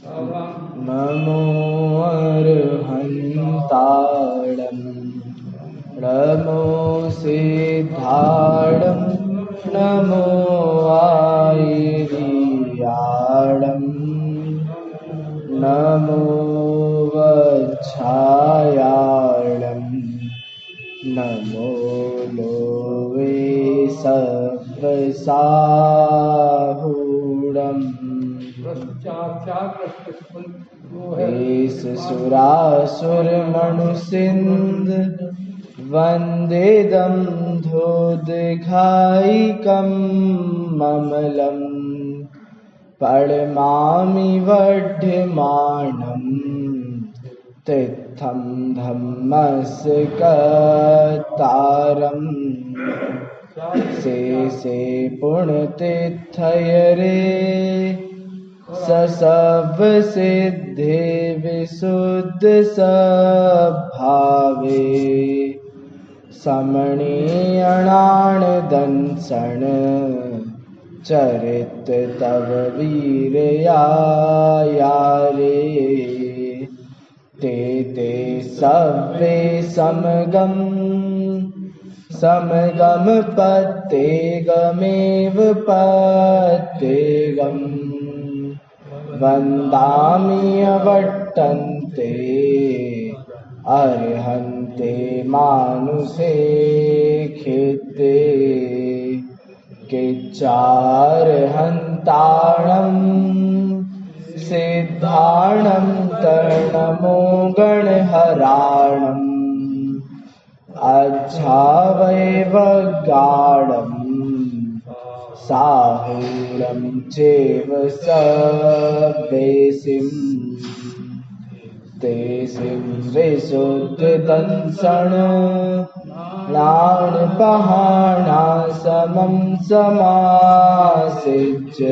नमो अर्हन्ताणं नमो सिद्धाणं नमो आयर्याणं नमो वच्छायाणं नमो Lowe सप्तसाहूणम् S सुरासुर मनुसिंद वंदेदं धोदघाइकं ममलं पड़मामि वढ्यमानं तीर्थं धम्मस्कतारम् से पुण्यतीर्थयरे ससव सिद्धे विशुद्ध सभावे समणीयणान दंसन चरित तव वीरयारे ते सवे समगम समगम पत्तेगमेव पत्तेगम वन्दामि अवट्टन्ते अर्हन्ते मानुषे खित्ते किच्चार्हन्ताणं सिद्धाणं तरणमो गणहराणम् अज्झावैवगाढं साहूरं चैव सवेसिं तेसिं विशुद्धदंसन् नाणपहाणा समं समासिज्य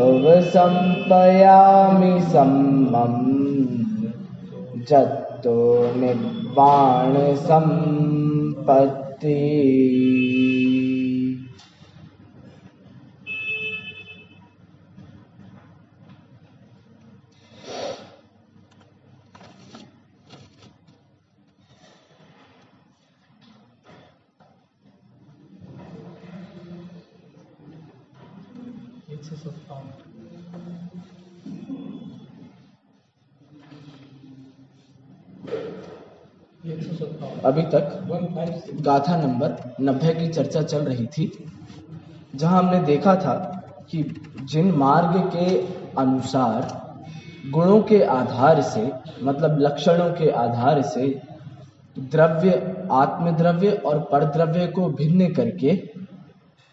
अवसंपयामि सम्मं जत्तो निर्वाण संपत्ति। अभी तक गाथा नंबर 90 की चर्चा चल रही थी, जहां हमने देखा था कि जिन मार्ग के अनुसार गुणों के आधार से, मतलब लक्षणों के आधार से द्रव्य, आत्मद्रव्य और परद्रव्य को भिन्न करके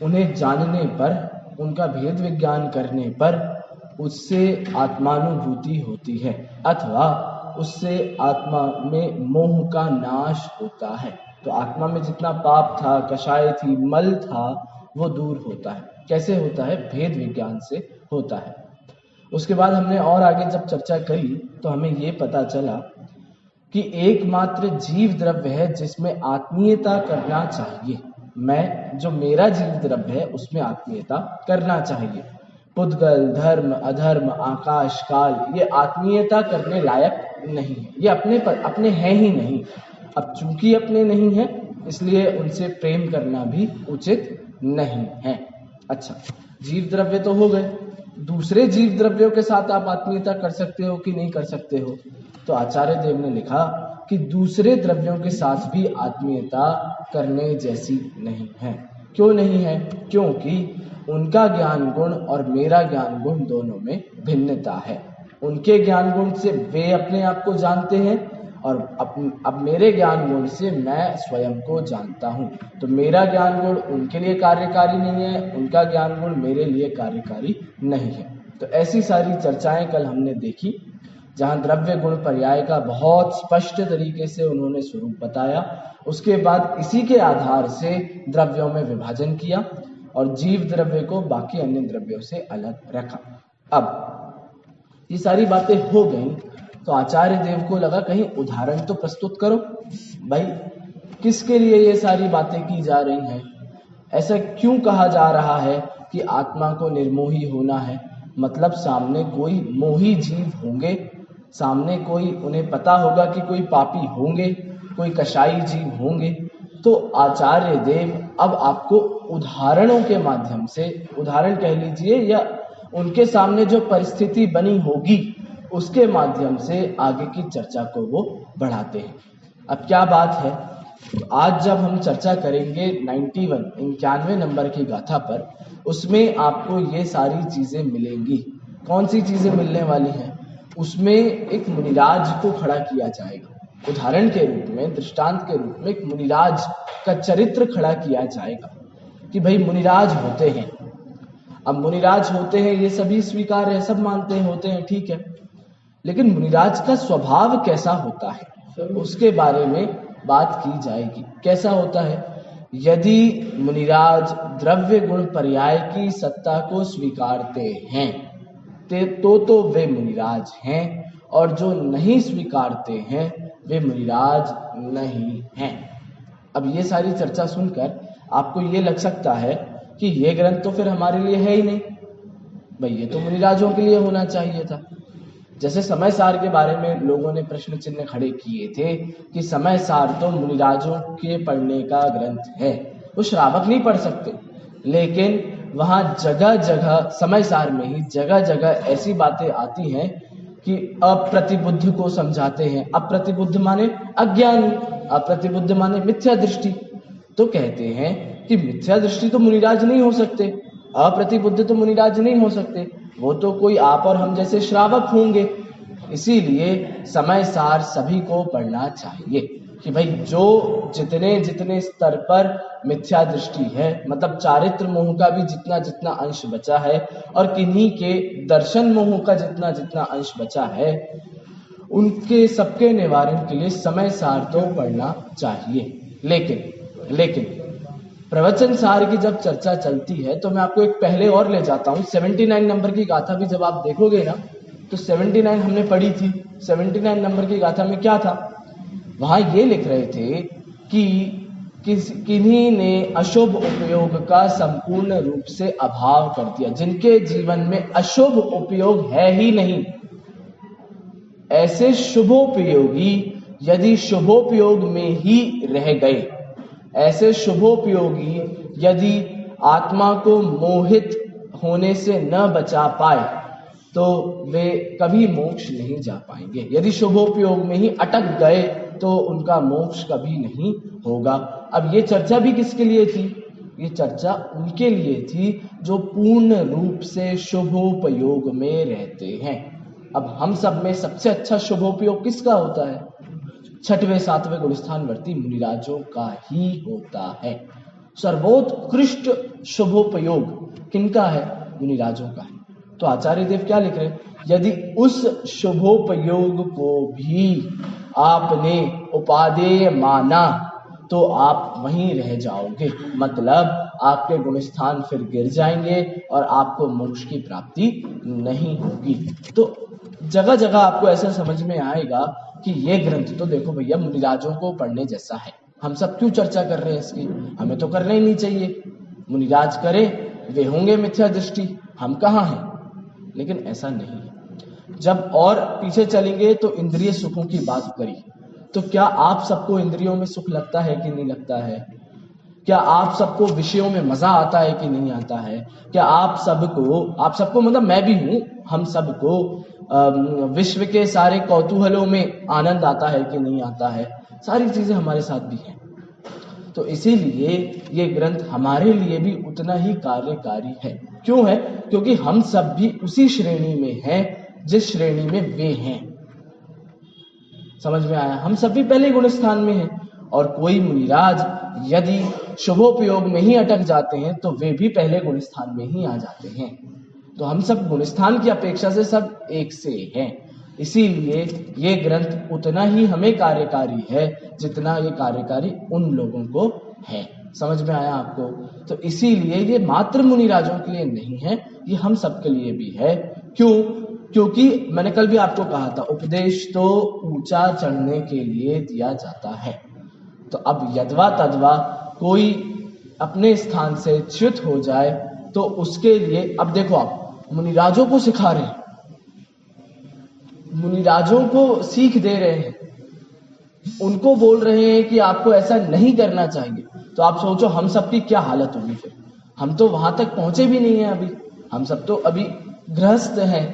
उन्हें जानने पर, उनका भेद विज्ञान करने पर उससे आत्मानुभूति होती है अथवा उससे आत्मा में मोह का नाश होता है। तो आत्मा में जितना पाप था, कषाय थी, मल था, वो दूर होता है। कैसे होता है? भेद विज्ञान से होता है। उसके बाद हमने और आगे जब चर्चा करी तो हमें ये पता चला कि एकमात्र जीव द्रव्य है जिसमें आत्मीयता करना चाहिए। मैं, जो मेरा जीव द्रव्य है, उसमें आत्मीयता करना चाहिए। पुद्गल, धर्म, अधर्म, आकाश, काल, ये आत्मीयता करने लायक नहीं है। ये अपने हैं ही नहीं। अब चूंकि अपने नहीं है, इसलिए उनसे प्रेम करना भी उचित नहीं है। अच्छा, जीव द्रव्य तो हो गए। दूसरे जीव द्रव्यों के साथ आप आत्मीयता कर सकते हो कि नहीं कर सकते हो? तो आचार्य देव ने लिखा कि दूसरे द्रव्यों के साथ भी आत्मीयता करने जैसी नहीं है। क्यों नहीं है? क्योंकि उनका ज्ञान गुण और मेरा ज्ञान गुण दोनों में भिन्नता है। उनके ज्ञान गुण से वे अपने आप को जानते हैं और अब मेरे ज्ञान गुण से मैं स्वयं को जानता हूँ। तो मेरा ज्ञान गुण उनके लिए कार्यकारी नहीं है, उनका ज्ञान गुण मेरे लिए कार्यकारी नहीं है। तो ऐसी सारी चर्चाएं कल हमने देखी, जहाँ द्रव्य गुण पर्याय का बहुत स्पष्ट तरीके से उन्होंने स्वरूप बताया। उसके बाद इसी के आधार से द्रव्यों में विभाजन किया और जीव द्रव्य को बाकी अन्य द्रव्यों से अलग रखा। अब ये सारी बातें हो गई तो आचार्य देव को लगा कहीं उदाहरण तो प्रस्तुत करो। भाई, किसके लिए ये सारी बातें की जा रही हैं? ऐसा क्यों कहा जा रहा है कि आत्मा को निर्मोही होना है, मतलब सामने कोई मोही जीव होंगे, सामने कोई उन्हें पता होगा कि कोई पापी होंगे, कोई कषाई जीव होंगे। तो आचार्य देव अब आपको उदाहरणों के माध्यम से, उदाहरण कह लीजिए या उनके सामने जो परिस्थिति बनी होगी उसके माध्यम से आगे की चर्चा को वो बढ़ाते हैं। अब क्या बात है, तो आज जब हम चर्चा करेंगे 91 नंबर की गाथा पर, उसमें आपको ये सारी चीजें मिलेंगी। कौन सी चीजें मिलने वाली हैं? उसमें एक मुनिराज को खड़ा किया जाएगा, उदाहरण के रूप में, दृष्टांत के रूप में एक मुनिराज का चरित्र खड़ा किया जाएगा कि भाई मुनिराज होते हैं। अब मुनिराज होते हैं ये सभी स्वीकार है, सब मानते हैं, होते हैं, ठीक है, लेकिन मुनिराज का स्वभाव कैसा होता है उसके बारे में बात की जाएगी। कैसा होता है? यदि मुनिराज द्रव्य गुण पर्याय की सत्ता को स्वीकारते हैं तो वे मुनिराज हैं, और जो नहीं स्वीकारते हैं वे मुनिराज नहीं हैं। अब ये सारी चर्चा सुनकर आपको ये लग सकता है कि ये ग्रंथ तो फिर हमारे लिए है ही नहीं, भाई ये तो मुनिराजों के लिए होना चाहिए था। जैसे समय सार के बारे में लोगों ने प्रश्न चिन्ह खड़े किए थे कि समय सार तो मुनिराजों के पढ़ने का ग्रंथ है, वो श्रावक नहीं पढ़ सकते, लेकिन वहां जगह जगह समय सार में ही जगह जगह ऐसी बातें आती हैं कि अप्रतिबुद्ध को समझाते हैं। अप्रतिबुद्ध माने अज्ञानी, अप्रतिबुद्ध माने मिथ्या दृष्टि। तो कहते हैं कि मिथ्या दृष्टि तो मुनिराज नहीं हो सकते, अप्रतिबुद्ध तो मुनिराज नहीं हो सकते, वो तो कोई आप और हम जैसे श्रावक होंगे। इसीलिए समय सार सभी को पढ़ना चाहिए कि भाई जो जितने जितने स्तर पर मिथ्या दृष्टि है, मतलब चारित्र मोह का भी जितना जितना अंश बचा है और किन्हीं के दर्शन मोह का जितना जितना अंश बचा है, उनके सबके निवारण के लिए समय सार तो पढ़ना चाहिए। लेकिन प्रवचन सार की जब चर्चा चलती है तो मैं आपको एक पहले और ले जाता हूं। 79 नंबर की गाथा भी जब आप देखोगे ना, तो 79 हमने पढ़ी थी। 79 नंबर की गाथा में क्या था? वहां ये लिख रहे थे कि किन्हीं ने अशुभ उपयोग का संपूर्ण रूप से अभाव कर दिया, जिनके जीवन में अशुभ उपयोग है ही नहीं, ऐसे शुभोपयोगी यदि शुभोपयोग में ही रह गए, ऐसे शुभोपयोगी यदि आत्मा को मोहित होने से न बचा पाए तो वे कभी मोक्ष नहीं जा पाएंगे। यदि शुभोपयोग में ही अटक गए तो उनका मोक्ष कभी नहीं होगा। अब ये चर्चा भी किसके लिए थी? ये चर्चा उनके लिए थी जो पूर्ण रूप से शुभोपयोग में रहते हैं। अब हम सब में सबसे अच्छा शुभोपयोग किसका होता है? 6वें 7वें गुणस्थानवर्ती मुनिराजों का ही होता है। सर्वोत्कृष्ट शुभोपयोग किनका है? मुनिराजों का है। तो आचार्य देव क्या लिख रहे हैं? यदि उस शुभोपयोग को भी आपने उपादेय माना तो आप वहीं रह जाओगे, मतलब आपके गुणस्थान फिर गिर जाएंगे और आपको मोक्ष की प्राप्ति नहीं होगी। तो जगह जगह आपको ऐसा समझ में आएगा कि ये ग्रंथ तो देखो भैया मुनिराजों को पढ़ने जैसा है। हम सब क्यों चर्चा कर रहे हैं इसकी? हमें तो करना ही नहीं चाहिए। मुनिराज करें, वे होंगे मिथ्या दृष्टि, हम कहाँ हैं? लेकिन ऐसा नहीं है। जब और पीछे चलेंगे तो इंद्रिय सुखों की बात करी, तो क्या आप सबको इंद्रियों में सुख लगता है कि नहीं लगता है? क्या आप सबको विषयों में मजा आता है कि नहीं आता है? क्या आप सबको मतलब मैं भी हूं, हम सबको विश्व के सारे कौतूहलों में आनंद आता है कि नहीं आता है? सारी चीजें हमारे साथ भी हैं। तो इसीलिए ये ग्रंथ हमारे लिए भी उतना ही कार्यकारी है। क्यों है? क्योंकि हम सब भी उसी श्रेणी में हैं जिस श्रेणी में वे हैं। समझ में आया? हम सब भी पहले गुण स्थान में हैं, और कोई मुनिराज यदि शुभोपयोग में ही अटक जाते हैं तो वे भी पहले गुण स्थान में ही आ जाते हैं। तो हम सब गुणस्थान की अपेक्षा से सब एक से हैं। इसीलिए ये ग्रंथ उतना ही हमें कार्यकारी है जितना ये कार्यकारी उन लोगों को है। समझ में आया आपको? तो इसीलिए ये मात्र मुनिराजों के लिए नहीं है, ये हम सब के लिए भी है। क्यों? क्योंकि मैंने कल भी आपको कहा था, उपदेश तो ऊंचा चढ़ने के लिए दिया जाता है। तो अब यदवा तदवा कोई अपने स्थान से च्युत हो जाए तो उसके लिए, अब देखो आप मुनिराजों को सिखा रहे हैं, मुनिराजों को सीख दे रहे हैं, उनको बोल रहे हैं कि आपको ऐसा नहीं करना चाहिए। तो आप सोचो हम सबकी क्या हालत होगी फिर। हम तो वहां तक पहुंचे भी नहीं है अभी, हम सब तो अभी गृहस्थ हैं।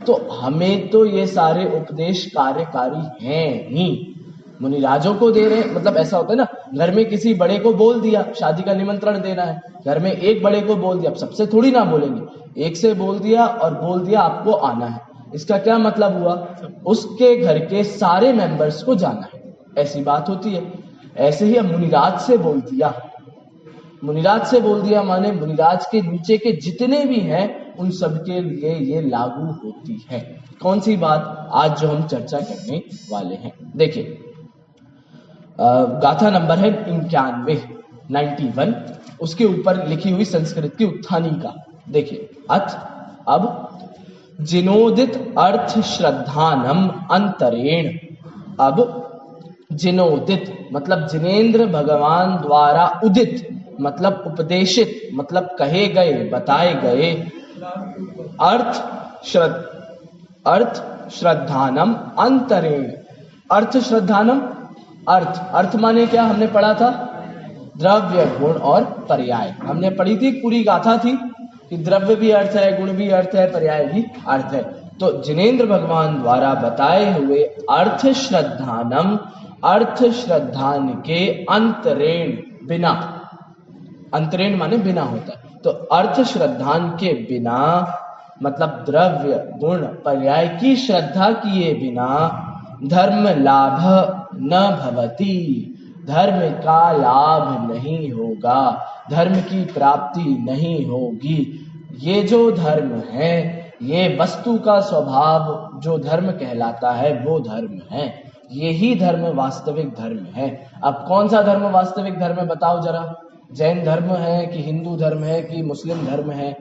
तो हमें तो ये सारे उपदेश कार्यकारी हैं ही, मुनिराजों को दे रहे हैं। मतलब ऐसा होता है ना, घर में किसी बड़े को बोल दिया शादी का निमंत्रण देना है, घर में एक बड़े को बोल दिया, अब सबसे थोड़ी ना बोलेंगे, एक से बोल दिया और बोल दिया आपको आना है। इसका क्या मतलब हुआ, उसके घर के सारे मेंबर्स को जाना है, ऐसी बात होती है। ऐसे ही अब मुनिराज से बोल दिया, मुनिराज से बोल दिया माने मुनिराज के नीचे के जितने भी हैं उन सबके लिए ये लागू होती है। कौन सी बात, आज जो हम चर्चा करने वाले हैं। देखिए गाथा नंबर है 91, उसके ऊपर लिखी हुई संस्कृत की उत्थानी का। देखिए अथ अब जिनोदित अर्थ श्रद्धानम अंतरेण। अब जिनोदित मतलब जिनेन्द्र भगवान द्वारा उदित मतलब उपदेशित मतलब कहे गए बताए गए अर्थ श्रद्धानम अंतरेण। अर्थ श्रद्धानम, अर्थ माने क्या, हमने पढ़ा था द्रव्य गुण और पर्याय। हमने पढ़ी थी, पूरी गाथा थी कि द्रव्य भी अर्थ है, गुण भी अर्थ है, पर्याय भी अर्थ है। तो जिनेन्द्र भगवान द्वारा बताए हुए अर्थ श्रद्धानम, अर्थ श्रद्धान के अंतरेण बिना, अंतरेण माने बिना होता है, तो अर्थ श्रद्धान के बिना मतलब द्रव्य गुण पर्याय की श्रद्धा किए बिना धर्म लाभ न भवति, धर्म का लाभ नहीं होगा, धर्म की प्राप्ति नहीं होगी। ये जो धर्म है, ये वस्तु का स्वभाव जो धर्म कहलाता है वो धर्म है, यही धर्म वास्तविक धर्म है। अब कौन सा धर्म वास्तविक धर्म है बताओ जरा, जैन धर्म है कि हिंदू धर्म है कि मुस्लिम धर्म है,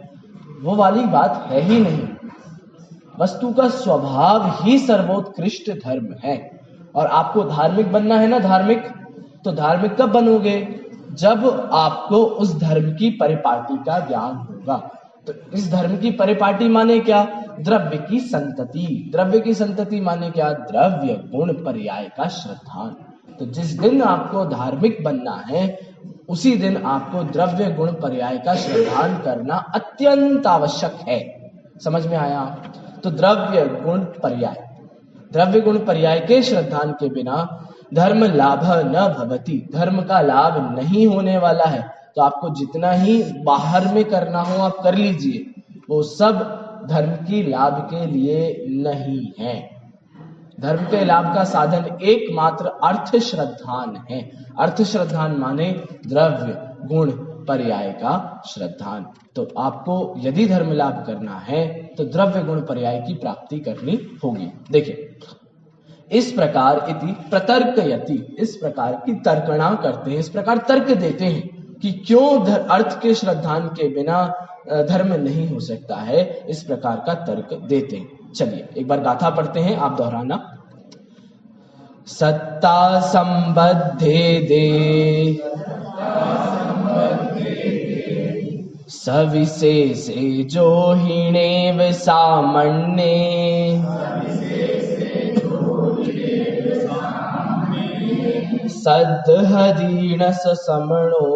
वो वाली बात है ही नहीं। वस्तु का स्वभाव ही सर्वोत्कृष्ट धर्म है। और आपको धार्मिक बनना है ना, धार्मिक, तो धार्मिक कब बनोगे, जब आपको उस धर्म की परिपाटी का ज्ञान होगा। तो इस धर्म की परिपाटी माने क्या, द्रव्य की संतति। द्रव्य की संतति माने क्या, द्रव्य गुण पर्याय का श्रद्धान। तो जिस दिन आपको धार्मिक बनना है उसी दिन आपको द्रव्य गुण पर्याय का श्रद्धान करना अत्यंत आवश्यक है। समझ में आया। तो द्रव्य गुण पर्याय, द्रव्य गुण पर्याय के श्रद्धान के बिना धर्म लाभ न भवति, धर्म का लाभ नहीं होने वाला है। तो आपको जितना ही बाहर में करना हो आप कर लीजिए, वो सब धर्म की लाभ के लिए नहीं है। धर्म के लाभ का साधन एकमात्र अर्थ श्रद्धान है। अर्थ श्रद्धान माने द्रव्य गुण पर्याय का श्रद्धान। तो आपको यदि धर्म लाभ करना है तो द्रव्य गुण पर्याय की प्राप्ति करनी होगी। देखिए इस प्रकार इति प्रतर्कयति, इस प्रकार की तर्कणा करते हैं, इस प्रकार तर्क देते हैं कि क्यों अर्थ के श्रद्धान के बिना धर्म नहीं हो सकता है, इस प्रकार का तर्क देते हैं। चलिए एक बार गाथा पढ़ते हैं, आप दोहराना। सत्ता संबद्धे दे सविशेषे जो हीणेव सामन्ये सद्हदीनस समणो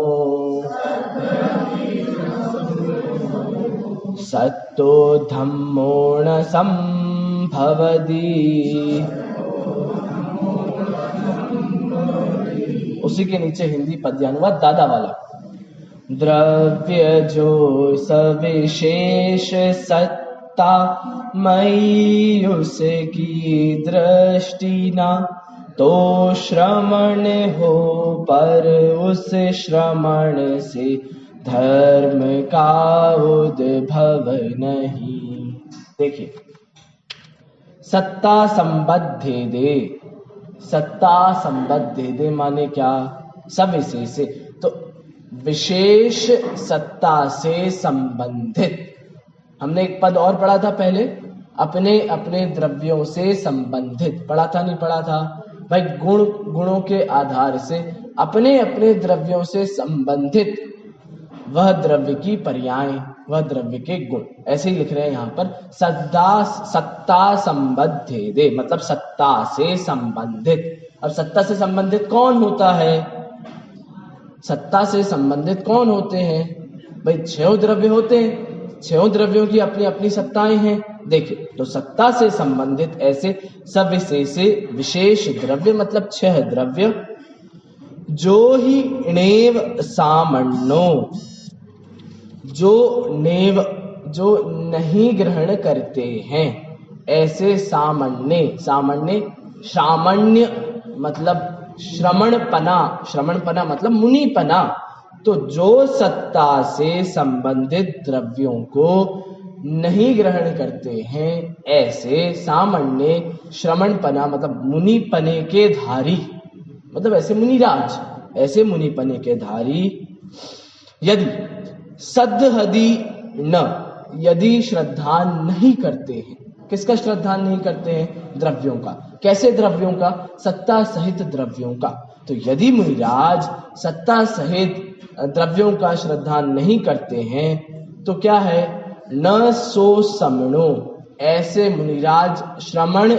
सत्तो धम्मो न संभवति। उसी के नीचे हिंदी पद्यानुवाद दादा वाला। द्रव्य जो सविशेष सत्ता मई उसकी दृष्टि ना, तो श्रमण हो पर उस श्रमण से धर्म का उद्भव नहीं। देखिए सत्ता संबद्धे दे, सत्ता संबद्धे दे माने क्या, सविशेष से, तो विशेष सत्ता से संबंधित। हमने एक पद और पढ़ा था पहले, अपने अपने द्रव्यों से संबंधित, पढ़ा था नहीं पढ़ा था भाई, गुणों के आधार से अपने अपने द्रव्यों से संबंधित वह द्रव्य की पर्याय, वह द्रव्य के गुण। ऐसे ही लिख रहे हैं यहाँ पर, सत्ता संबद्धेदे, मतलब सत्ता से संबंधित। अब सत्ता से संबंधित कौन होता है? सत्ता से संबंधित कौन होते हैं भाई? 6 द्रव्य होते हैं, 6 द्रव्यों की अपनी अपनी सत्ताएं हैं। देखिए, तो सत्ता से संबंधित ऐसे सविशेष विशेष द्रव्य, मतलब 6 द्रव्य, जो ही णेव सामन्नो, जो नहीं ग्रहण करते हैं, ऐसे सामान्य मतलब श्रमणपना मतलब मुनिपना। तो जो सत्ता से संबंधित द्रव्यों को नहीं ग्रहण करते हैं, ऐसे सामान्य श्रमणपना मतलब मुनिपने के धारी, मतलब ऐसे मुनिराज, ऐसे मुनिपने के धारी, यदि सद्हदि न, यदि श्रद्धा नहीं करते हैं। किसका श्रद्धा नहीं करते हैं? द्रव्यों का। कैसे द्रव्यों का? सत्ता सहित द्रव्यों का। तो यदि मुनिराज सत्ता सहित द्रव्यों का श्रद्धा नहीं करते हैं, तो क्या है? न सो समणो, ऐसे मुनिराज श्रमण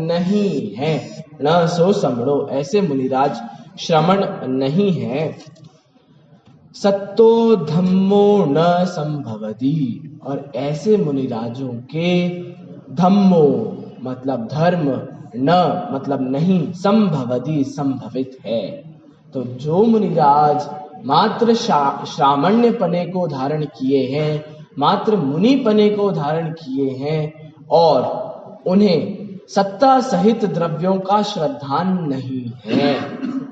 नहीं है। न सो समणो, ऐसे मुनिराज श्रमण नहीं है। सत्तो धम्मो न संभवति, और ऐसे मुनिराजों के धम्मो मतलब धर्म, न मतलब नहीं, संभवति संभवित है। तो जो मुनिराज मात्र श्रामण्य पने को धारण किए हैं, मात्र मुनि पने को धारण किए हैं, और उन्हें सत्ता सहित द्रव्यों का श्रद्धान नहीं है,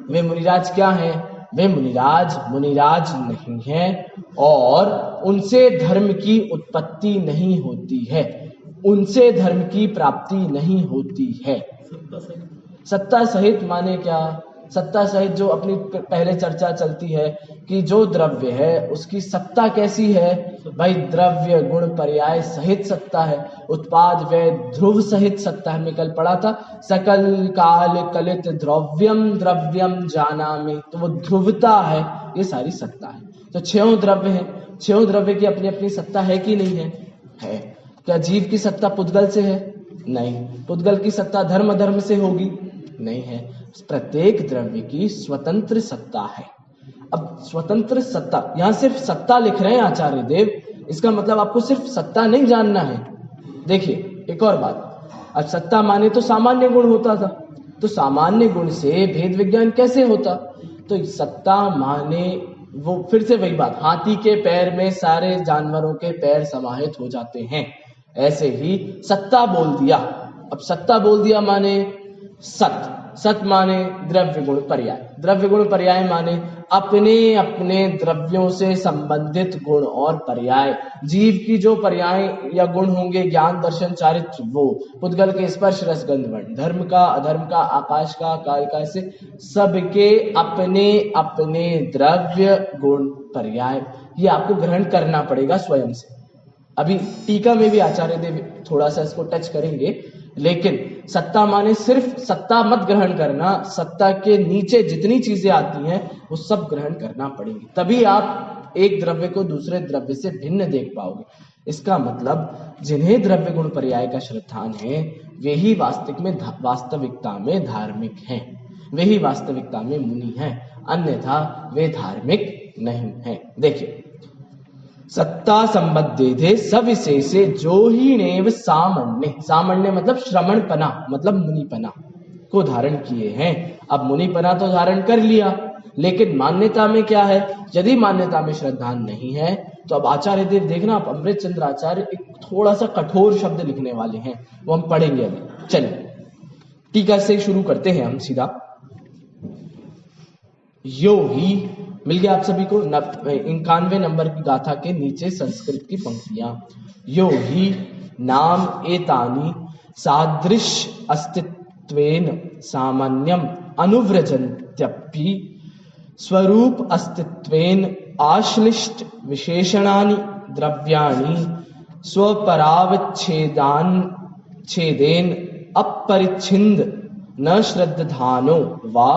वे मुनिराज क्या हैं? वे मुनिराज नहीं है, और उनसे धर्म की उत्पत्ति नहीं होती है, उनसे धर्म की प्राप्ति नहीं होती है। सत्ता सहित माने क्या? सत्ता सहित जो अपनी पहले चर्चा चलती है कि जो द्रव्य है उसकी सत्ता कैसी है भाई? द्रव्य गुण पर्याय सहित सत्ता है, उत्पाद व्यय ध्रुव सहित सत्ता है। मैं कल पढ़ा था, सकल काल कलित द्रव्यम जानामि, तो वो ध्रुवता है, ये सारी सत्ता है। तो 6 द्रव्य हैं, 6 द्रव्य की अपनी अपनी सत्ता है कि नहीं है? है। क्या जीव की सत्ता पुद्गल से है? नहीं। पुद्गल की सत्ता धर्म से होगी? नहीं है। प्रत्येक द्रव्य की स्वतंत्र सत्ता है। अब स्वतंत्र सत्ता, यहां सिर्फ सत्ता लिख रहे हैं आचार्य देव, इसका मतलब आपको सिर्फ सत्ता नहीं जानना है। देखिए एक और बात, अब सत्ता माने तो सामान्य गुण होता था, तो सामान्य गुण से भेद विज्ञान कैसे होता? तो सत्ता माने वो फिर से वही बात, हाथी के पैर में सारे जानवरों के पैर समाहित हो जाते हैं, ऐसे ही सत्ता बोल दिया। अब सत्ता बोल दिया माने सत माने द्रव्य गुण पर्याय, द्रव्य गुण पर्याय माने अपने अपने द्रव्यों से संबंधित गुण और पर्याय। जीव की जो पर्याय या गुण होंगे, ज्ञान दर्शन चारित्र, वो पुद्गल के स्पर्श रस गंध वर्ण, धर्म का अधर्म का, आकाश का काल का, ऐसे सबके अपने अपने द्रव्य गुण पर्याय, ये आपको ग्रहण करना पड़ेगा स्वयं से। अभी टीका में भी आचार्य देव थोड़ा सा इसको टच करेंगे, लेकिन सत्ता माने सिर्फ सत्ता मत ग्रहण करना, सत्ता के नीचे जितनी चीजें आती हैं वो सब ग्रहण करना पड़ेंगी, तभी आप एक द्रव्य को दूसरे द्रव्य से भिन्न देख पाओगे। इसका मतलब जिन्हें द्रव्य गुण पर्याय का श्रद्धान है वे ही वास्तविकता में धार्मिक हैं, वे ही वास्तविकता में मुनि हैं, अन्यथा वे धार्मिक नहीं हैं। देखिए, सत्ता संबद्धेदे सविशेषे जो ही नेव सामान्य मतलब श्रमणपना मतलब मुनिपना को धारण किए हैं। अब मुनिपना तो धारण कर लिया, लेकिन मान्यता में क्या है? यदि मान्यता में श्रद्धा नहीं है तो अब आचार्य देव देखना, आप अमृत चंद्र आचार्य एक थोड़ा सा कठोर शब्द लिखने वाले हैं, वो हम पढ़ेंगे अभी। चलिए टीका से शुरू करते हैं हम सीधा। यो ही मिल गया आप सभी को 91 नंबर की गाथा के नीचे संस्कृत की पंक्तियां। यो ही नाम एतानि सादृश्य अस्तित्वेन सामान्यम अनुव्रजन्त्यपि स्वरूप अस्तित्वेन आश्लिष्ट विशेषणानि द्रव्याणि स्वपरावच्छेदेन अपरिच्छिन्न न श्रद्धानो वा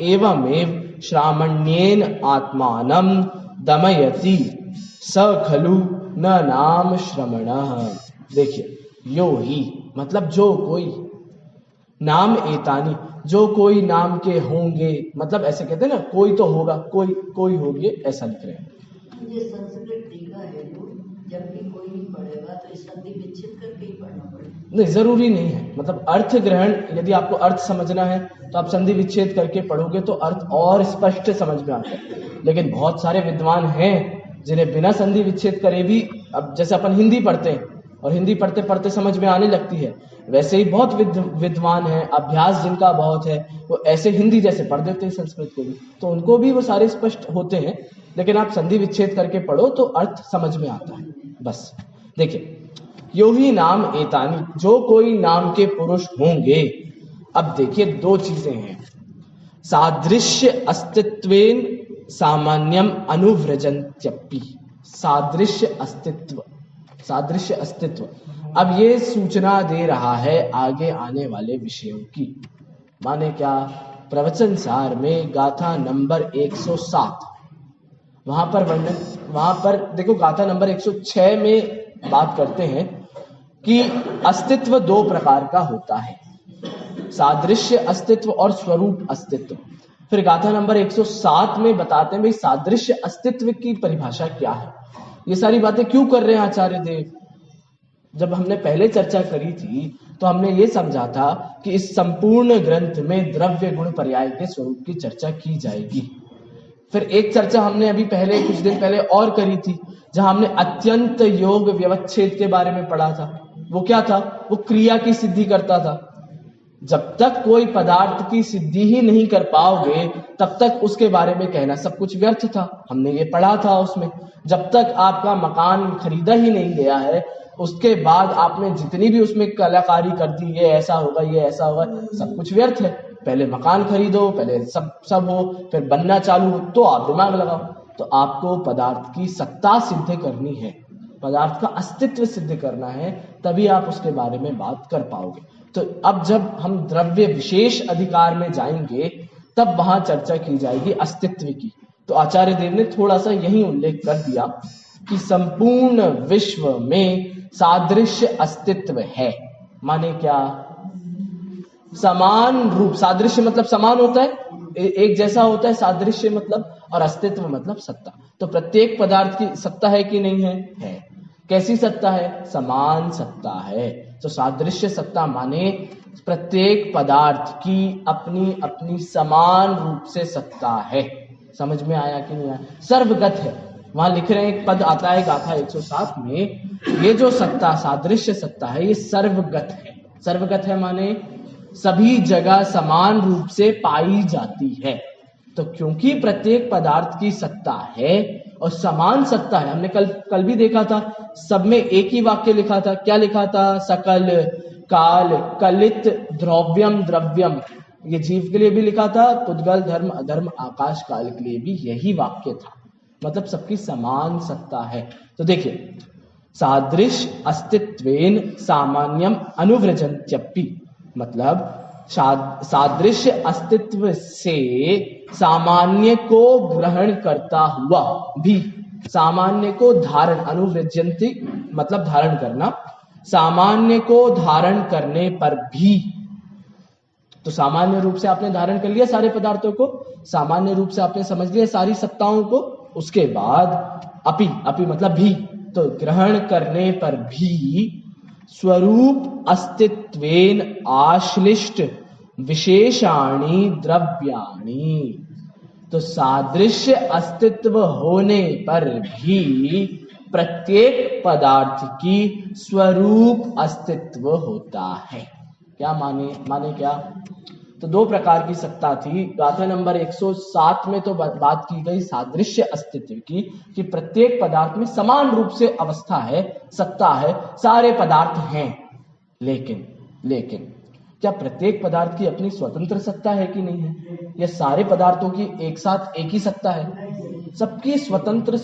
एवमेव श्रामण्येन आत्मानं दमयति स खलु न नाम श्रमणः। देखिए, यो ही मतलब जो कोई, नाम एतानी जो कोई नाम के होंगे, मतलब ऐसे कहते हैं ना, कोई तो होगा, कोई होंगे, ऐसा लिख रहे हैं। ये संस्कृत टीका है, जब भी कोई नहीं पढ़ेगा तो इस संधि विच्छेद करके ही पढ़ना पड़ेगा। नहीं, जरूरी नहीं है, मतलब अर्थ ग्रहण, यदि आपको अर्थ समझना है तो आप संधि विच्छेद करके पढ़ोगे तो अर्थ और स्पष्ट समझ में आता है। लेकिन बहुत सारे विद्वान हैं जिन्हें बिना संधि विच्छेद करे भी, अब जैसे अपन हिंदी पढ़ते हैं और हिंदी पढ़ते पढ़ते समझ में आने लगती है, वैसे ही बहुत विद्वान हैं, अभ्यास जिनका बहुत है, वो ऐसे हिंदी जैसे पढ़ देते हैं संस्कृत को भी, तो उनको भी वो सारे स्पष्ट होते हैं। लेकिन आप संधि विच्छेद करके पढ़ो तो अर्थ समझ में आता है, बस। देखिए, यो ही नाम एतानी जो कोई नाम के पुरुष होंगे। अब देखिए, दो चीजें हैं, सादृश्य अस्तित्वेन सामान्यम अनुव्रजन्त्यपि। सादृश्य अस्तित्व, अब ये सूचना दे रहा है आगे आने वाले विषयों की। माने क्या? प्रवचन सार में गाथा नंबर 107, वहां पर देखो, गाथा नंबर 106 में बात करते हैं कि अस्तित्व दो प्रकार का होता है, सादृश्य अस्तित्व और स्वरूप अस्तित्व। फिर गाथा नंबर 107 में बताते हैं भाई सादृश्य अस्तित्व की परिभाषा क्या है। ये सारी बातें क्यों कर रहे हैं आचार्य देव? जब हमने पहले चर्चा करी थी तो हमने ये समझा था कि इस संपूर्ण ग्रंथ में द्रव्य गुण पर्याय के स्वरूप की चर्चा की जाएगी। फिर एक चर्चा हमने अभी पहले कुछ दिन पहले और करी थी, जहां हमने अत्यंत योग व्यवच्छेद के बारे में पढ़ा था। वो क्या था? वो क्रिया की सिद्धि करता था। जब तक कोई पदार्थ की सिद्धि ही नहीं कर पाओगे तब तक उसके बारे में कहना सब कुछ व्यर्थ था। हमने ये पढ़ा था उसमें, जब तक आपका मकान खरीदा ही नहीं गया है उसके बाद आपने जितनी भी उसमें कलाकारी कर दी, ये ऐसा होगा, ये ऐसा होगा, सब कुछ व्यर्थ है। पहले मकान खरीदो, पहले सब हो, फिर बनना चालू हो, तो आप दिमाग लगाओ। तो आपको पदार्थ की सत्ता सिद्ध करनी है, पदार्थ का अस्तित्व सिद्ध करना है, तभी आप उसके बारे में बात कर पाओगे। तो अब जब हम द्रव्य विशेष अधिकार में जाएंगे तब वहां चर्चा की जाएगी अस्तित्व की। तो आचार्य देव ने थोड़ा सा यही उल्लेख कर दिया कि संपूर्ण विश्व में सादृश्य अस्तित्व है। माने क्या? समान रूप, सादृश्य मतलब समान होता है, एक जैसा होता है सादृश्य मतलब, और अस्तित्व मतलब सत्ता। तो प्रत्येक पदार्थ की सत्ता है कि नहीं है? है। कैसी सत्ता है? समान सत्ता है। तो सादृश्य सत्ता माने प्रत्येक पदार्थ की अपनी अपनी समान रूप से सत्ता है। समझ में आया कि नहीं आया? सर्वगत है। वहां लिख रहे हैं, एक पद आता है गाथा 107 में, ये जो सत्ता सादृश्य सत्ता है ये सर्वगत है। सर्वगत है माने सभी जगह समान रूप से पाई जाती है। तो क्योंकि प्रत्येक पदार्थ की सत्ता है और समान सत्ता है, हमने कल भी देखा था, सब में एक ही वाक्य लिखा था। क्या लिखा था? सकल काल कलित द्रव्यम द्रव्यम। ये जीव के लिए भी लिखा था, पुद्गल धर्म अधर्म आकाश काल के लिए भी यही वाक्य था। मतलब सबकी समान सत्ता है। तो देखिए, सादृश्य अस्तित्वेन सामान्यम अनुव्रजन्त्यपि, मतलब सादृश्य अस्तित्व से सामान्य को ग्रहण करता हुआ भी, सामान्य को धारण, अनुव्रजन्ति मतलब धारण करना, सामान्य को धारण करने पर भी, तो सामान्य रूप से आपने धारण कर लिया सारे पदार्थों को, सामान्य रूप से आपने समझ लिया सारी सत्ताओं को, उसके बाद अपि मतलब भी, तो ग्रहण करने पर भी स्वरूप अस्तित्वेन आश्लिष्ट विशेषाणि द्रव्याणि, तो सादृश्य अस्तित्व होने पर भी प्रत्येक पदार्थ की स्वरूप अस्तित्व होता है। क्या माने क्या? तो दो प्रकार की सत्ता थी। गाथा नंबर 107 में तो बात की गई सादृश्य अस्तित्व की, कि प्रत्येक पदार्थ में समान रूप से अवस्था है, सत्ता है, सारे पदार्थ हैं। लेकिन क्या प्रत्येक पदार्थ की अपनी स्वतंत्र सत्ता है कि नहीं है? या सारे पदार्थों की एक साथ एक ही सत्ता है? सबकी स्वतंत्र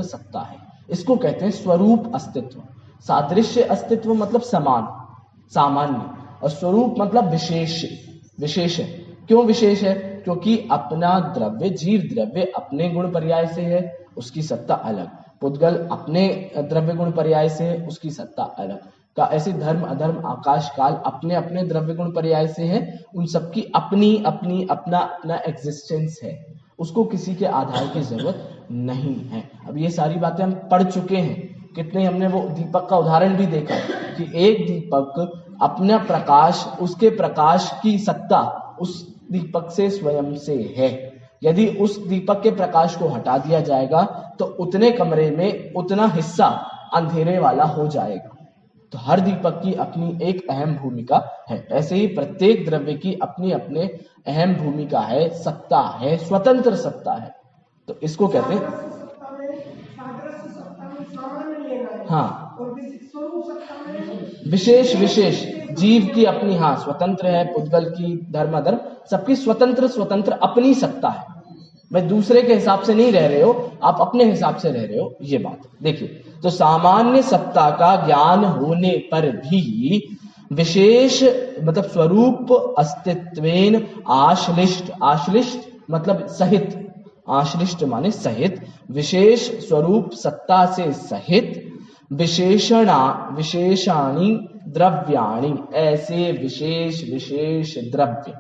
सत्ता है। इसको कहते हैं स्वरूप अस्तित्व। सादृश्य अस्तित्व मतलब समान, सामान्य, और स्वरूप मतलब विशेष है। क्यों विशेष है? क्योंकि अपना द्रव्य, जीव द्रव्य अपने गुण पर्याय से है, उसकी सत्ता अलग। पुद्गल अपने द्रव्य गुण पर्याय से है, उसकी सत्ता अलग का। ऐसे धर्म अधर्म आकाश काल अपने अपने द्रव्य गुण पर्याय से है, उन सबकी अपनी अपनी अपना अपना एग्जिस्टेंस है, उसको किसी के आधार की जरूरत नहीं है। अब ये सारी बातें हम पढ़ चुके हैं, कितने हमने वो दीपक का उदाहरण भी देखा कि एक दीपक अपना प्रकाश, उसके प्रकाश की सत्ता उस दीपक से स्वयं से है। यदि उस दीपक के प्रकाश को हटा दिया जाएगा तो उतने कमरे में उतना हिस्सा अंधेरे वाला हो जाएगा। तो हर दीपक की अपनी एक अहम भूमिका है। ऐसे ही प्रत्येक द्रव्य की अपनी अपने अहम भूमिका है, सत्ता है, स्वतंत्र सत्ता है। तो इसको कहते हैं हाँ विशेष विशेष जीव की अपनी हाँ स्वतंत्र है, पुद्गल की धर्म अधर्म सबकी स्वतंत्र स्वतंत्र अपनी सत्ता है। भाई दूसरे के हिसाब से नहीं रह रहे हो, आप अपने हिसाब से रह रहे हो, ये बात देखिए। तो सामान्य सत्ता का ज्ञान होने पर भी विशेष मतलब स्वरूप अस्तित्वेन आश्लिष्ट, आश्लिष्ट मतलब सहित, आश्लिष्ट माने सहित, विशेष स्वरूप सत्ता से सहित विशेषाणी द्रव्याणि, ऐसे विशेष विशेष द्रव्य,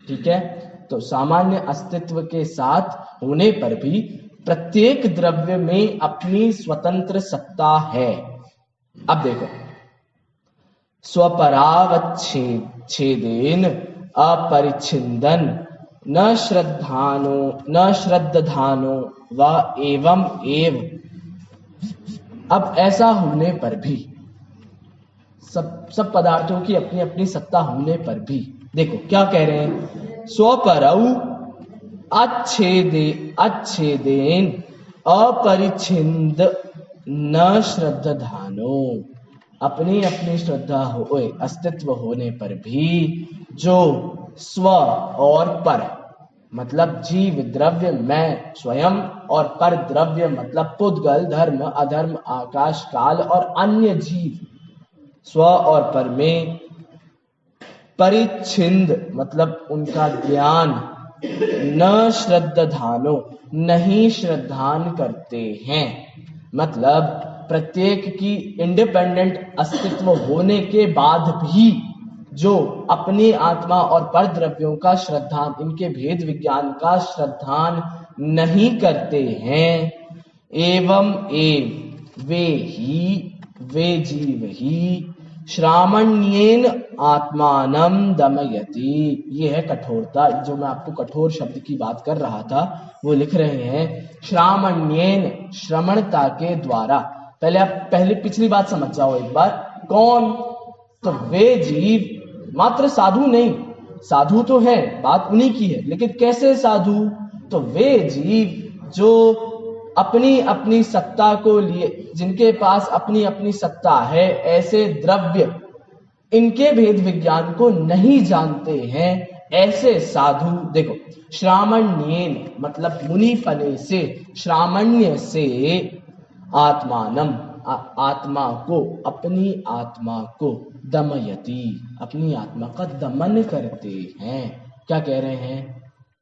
ठीक है। तो सामान्य अस्तित्व के साथ होने पर भी प्रत्येक द्रव्य में अपनी स्वतंत्र सत्ता है। अब देखो, स्वपरावच्छेदेन अपरिच्छिन्दन न श्रद्धानो व एवं एव। अब ऐसा होने पर भी, सब पदार्थों की अपनी अपनी सत्ता होने पर भी देखो क्या कह रहे हैं, स्वपरौ अच्छेदेन अपरिच्छिन्न न श्रद्धानो, अपनी अपनी श्रद्धा हो अस्तित्व होने पर भी जो स्व और पर मतलब जीव द्रव्य मैं स्वयं और पर द्रव्य मतलब पुद्गल धर्म अधर्म आकाश काल और अन्य जीव स्व और पर में परिच्छिन्न मतलब उनका ज्ञान न श्रद्धानो नहीं श्रद्धान करते हैं। मतलब प्रत्येक की इंडिपेंडेंट अस्तित्व होने के बाद भी जो अपनी आत्मा और पर द्रव्यों का श्रद्धान, इनके भेद विज्ञान का श्रद्धान नहीं करते हैं, एवं एव वे जीव ही श्रामण्येन आत्मानं दमयति। ये है कठोरता, जो मैं आपको कठोर शब्द की बात कर रहा था, वो लिख रहे हैं श्रामण्येन, श्रमणता के द्वारा। पहले आप पिछली बात समझ जाओ एक बार, कौन, तो वे जीव, मात्र साधु नहीं, साधु तो है, बात उन्हीं की है, लेकिन कैसे साधु, तो वे जीव जो अपनी अपनी सत्ता को लिए, जिनके पास अपनी अपनी सत्ता है, ऐसे द्रव्य इनके भेद विज्ञान को नहीं जानते हैं, ऐसे साधु। देखो श्रामण्येन मतलब मुनिपने से, श्रामण्य से आत्मानम आत्मा को, अपनी आत्मा को, दमयति अपनी आत्मा का दमन करते हैं। क्या कह रहे हैं,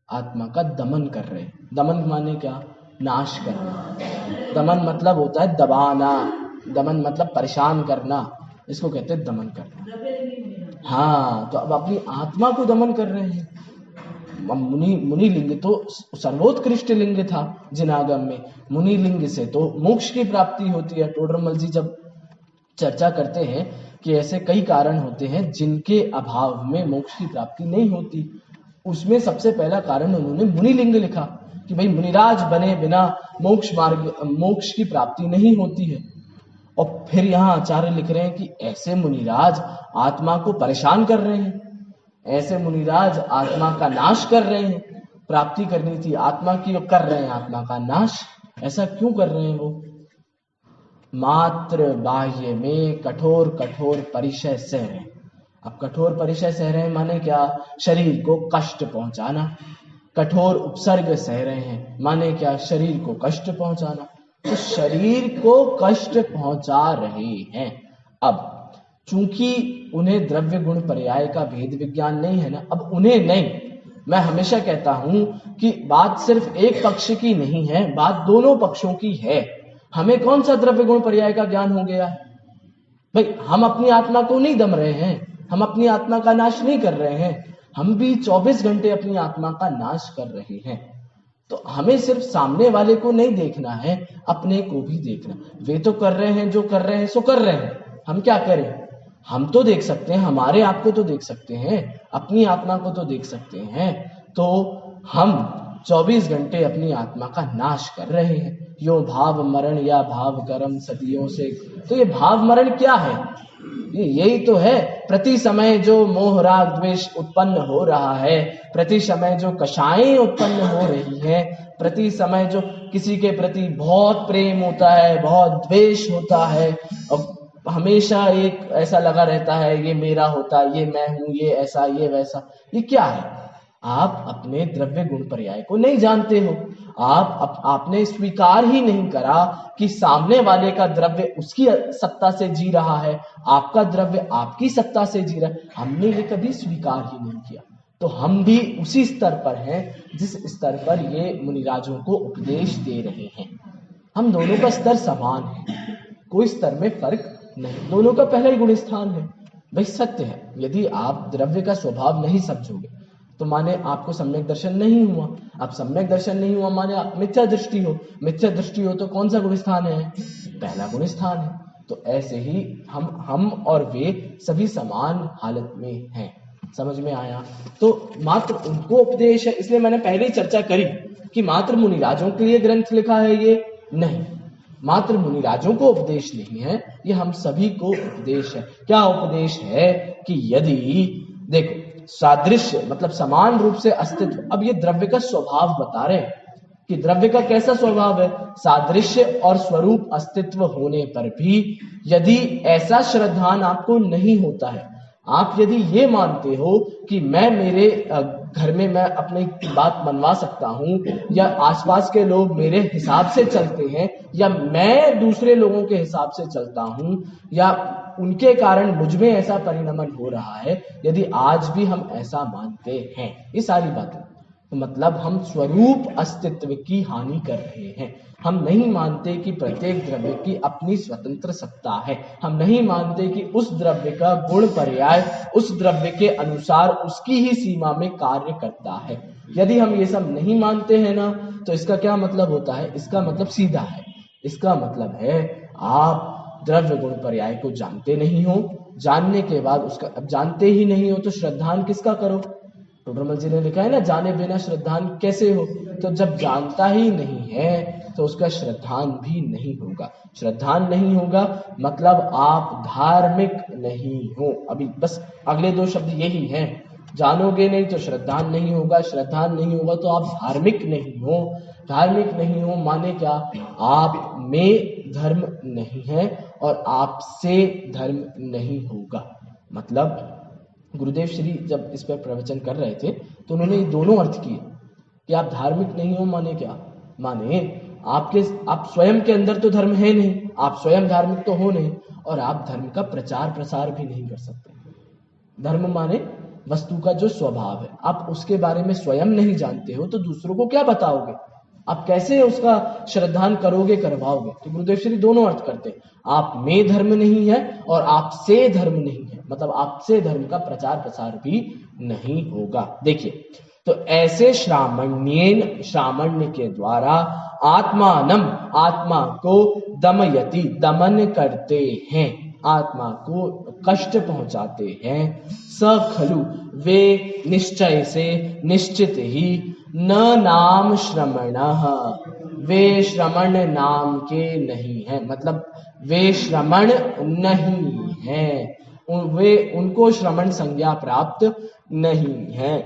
आत्मा का दमन कर रहे हैं। दमन माने क्या, नाश करना। दमन मतलब होता है दबाना, दमन मतलब परेशान करना, इसको कहते हैं दमन करना। हाँ, तो अब अपनी आत्मा को दमन कर रहे हैं। मुनि लिंग तो सर्वोत्कृष्ट लिंग था जिनागम में, मुनि लिंग से तो मोक्ष की प्राप्ति होती है। टोडरमल जी जब चर्चा करते हैं कि ऐसे कई कारण होते हैं जिनके अभाव में मोक्ष की प्राप्ति नहीं होती, उसमें सबसे पहला कारण उन्होंने मुनि लिंग लिखा कि भाई मुनिराज बने बिना मोक्ष की प्राप्ति नहीं होती है। और फिर यहाँ आचार्य लिख रहे हैं कि ऐसे मुनिराज आत्मा को परेशान कर रहे हैं, ऐसे मुनिराज आत्मा का नाश कर रहे हैं। प्राप्ति करनी थी आत्मा की, कर रहे हैं आत्मा का नाश। ऐसा क्यों कर रहे हैं वो, मात्र बाह्य में कठोर कठोर परिचय सह रहे हैं। अब कठोर परिचय सह रहे हैं माने क्या, शरीर को कष्ट पहुंचाना। कठोर उपसर्ग सह रहे हैं माने क्या, शरीर को कष्ट पहुंचाना। तो शरीर को कष्ट पहुंचा रहे हैं। अब चूंकि उन्हें द्रव्य गुण पर्याय का भेद विज्ञान नहीं है ना, अब उन्हें नहीं, मैं हमेशा कहता हूं कि बात सिर्फ एक पक्ष की नहीं है, बात दोनों पक्षों की है। हमें कौन सा द्रव्य गुण पर्याय का ज्ञान हो गया है? भाई हम अपनी आत्मा को नहीं दम रहे हैं, हम अपनी आत्मा का नाश नहीं कर रहे हैं, हम भी 24 घंटे अपनी आत्मा का नाश कर रहे हैं। तो हमें सिर्फ सामने वाले को नहीं देखना है, अपने को भी देखना। वे तो कर रहे हैं, जो कर रहे हैं सो कर रहे हैं, हम क्या करें? हम तो देख सकते हैं, हमारे आप को तो देख सकते हैं, अपनी आत्मा को तो देख सकते हैं। तो हम 24 घंटे अपनी आत्मा का नाश कर रहे हैं। यो भाव मरण या भाव कर्म सदियों से। तो ये भाव मरण क्या है? यही तो है, प्रति समय जो मोह राग द्वेष उत्पन्न हो रहा है, प्रति समय जो कषायें उत्पन्न हो रही हैं, प्रति समय जो किसी के प्रति बहुत प्रेम होता है, बहुत द्वेष होता है, और हमेशा एक ऐसा लगा रहता है ये मेरा होता, ये मैं हूं, ये ऐसा, ये वैसा। ये क्या है? आप अपने द्रव्य गुण पर्याय को नहीं जानते हो। आपने स्वीकार ही नहीं करा कि सामने वाले का द्रव्य उसकी सत्ता से जी रहा है, आपका द्रव्य आपकी सत्ता से जी रहा है। हमने ये कभी स्वीकार ही नहीं किया। तो हम भी उसी स्तर पर हैं जिस स्तर पर ये मुनिराजों को उपदेश दे रहे हैं। हम दोनों का स्तर समान है, कोई स्तर में फर्क नहीं, दोनों का पहला ही गुण स्थान है। भाई सत्य है, यदि आप द्रव्य का स्वभाव नहीं समझोगे तो माने आपको सम्यक दर्शन नहीं हुआ। अब सम्यक दर्शन नहीं हुआ माने आप मिथ्या दृष्टि हो, मिथ्या दृष्टि हो तो कौन सा गुण स्थान है? पहला गुण स्थान है। तो ऐसे ही हम और वे सभी समान हालत में हैं। समझ में आया? तो मात्र उनको उपदेश है, इसलिए मैंने पहले ही चर्चा करी कि मात्र मुनिराजों के लिए ग्रंथ लिखा है ये नहीं, मात्र मुनिराजों को उपदेश नहीं है, ये हम सभी को उपदेश है। क्या उपदेश है? कि यदि देखो सादृश्य मतलब समान रूप से अस्तित्व, अब ये द्रव्य का स्वभाव बता रहे हैं कि द्रव्य का कैसा स्वभाव है। सादृश्य और स्वरूप अस्तित्व होने पर भी यदि ऐसा श्रद्धान आपको नहीं होता है, आप यदि ये मानते हो कि मैं मेरे घर में मैं अपनी बात मनवा सकता हूं, या आसपास के लोग मेरे हिसाब से चलते हैं, या मैं दूसरे लोगों के हिसाब से चलता हूं, या उनके कारण मुझ में ऐसा परिणमन हो रहा है, यदि आज भी हम ऐसा मानते हैं, ये सारी बातें, तो मतलब हम स्वरूप अस्तित्व की हानि कर रहे हैं। हम नहीं मानते कि प्रत्येक द्रव्य की अपनी स्वतंत्र सत्ता है। हम नहीं मानते कि उस द्रव्य का गुण पर्याय उस द्रव्य के अनुसार उसकी ही सीमा में कार्य करता है। यदि हम ये सब नहीं मानते हैं ना, तो इसका क्या मतलब होता है? इसका मतलब सीधा है, इसका मतलब है आप द्रव्य गुण पर्याय को जानते नहीं हो। जानने के बाद उसका, अब जानते ही नहीं हो तो श्रद्धान किसका करो? टोडरमल जी ने लिखा है ना, जाने बिना श्रद्धान कैसे हो? तो जब जानता ही नहीं है तो उसका श्रद्धान भी नहीं होगा। श्रद्धान नहीं होगा मतलब आप धार्मिक नहीं हो। अभी बस अगले दो शब्द यही हैं, जानोगे नहीं तो श्रद्धान नहीं होगा, श्रद्धान नहीं होगा तो आप धार्मिक नहीं हो। धार्मिक नहीं हो माने क्या? आप में धर्म नहीं है और आपसे धर्म नहीं होगा। मतलब गुरुदेव श्री जब इस पर प्रवचन कर रहे थे तो उन्होंने दोनों अर्थ किए कि आप धार्मिक नहीं हो माने क्या? माने आप स्वयं के अंदर तो धर्म है नहीं, आप स्वयं धार्मिक तो हो नहीं, और आप धर्म का प्रचार प्रसार भी नहीं कर सकते। धर्म माने वस्तु का जो स्वभाव है, आप उसके बारे में स्वयं नहीं जानते हो तो दूसरों को क्या बताओगे? आप कैसे उसका श्रद्धान करोगे, करवाओगे? तो गुरुदेव श्री दोनों अर्थ करते हैं, आप में धर्म नहीं है और आपसे धर्म नहीं है, मतलब आपसे धर्म का प्रचार प्रसार भी नहीं होगा। देखिए, तो ऐसे श्रामण्य के द्वारा आत्मानम, आत्मा को दमयति, दमन करते हैं, आत्मा को कष्ट पहुंचाते हैं। स खलु, वे निश्चय से, निश्चित ही, न नाम श्रमणः, वे श्रमण नाम के नहीं है, मतलब वे श्रमण नहीं है, वे उनको श्रमण संज्ञा प्राप्त नहीं है।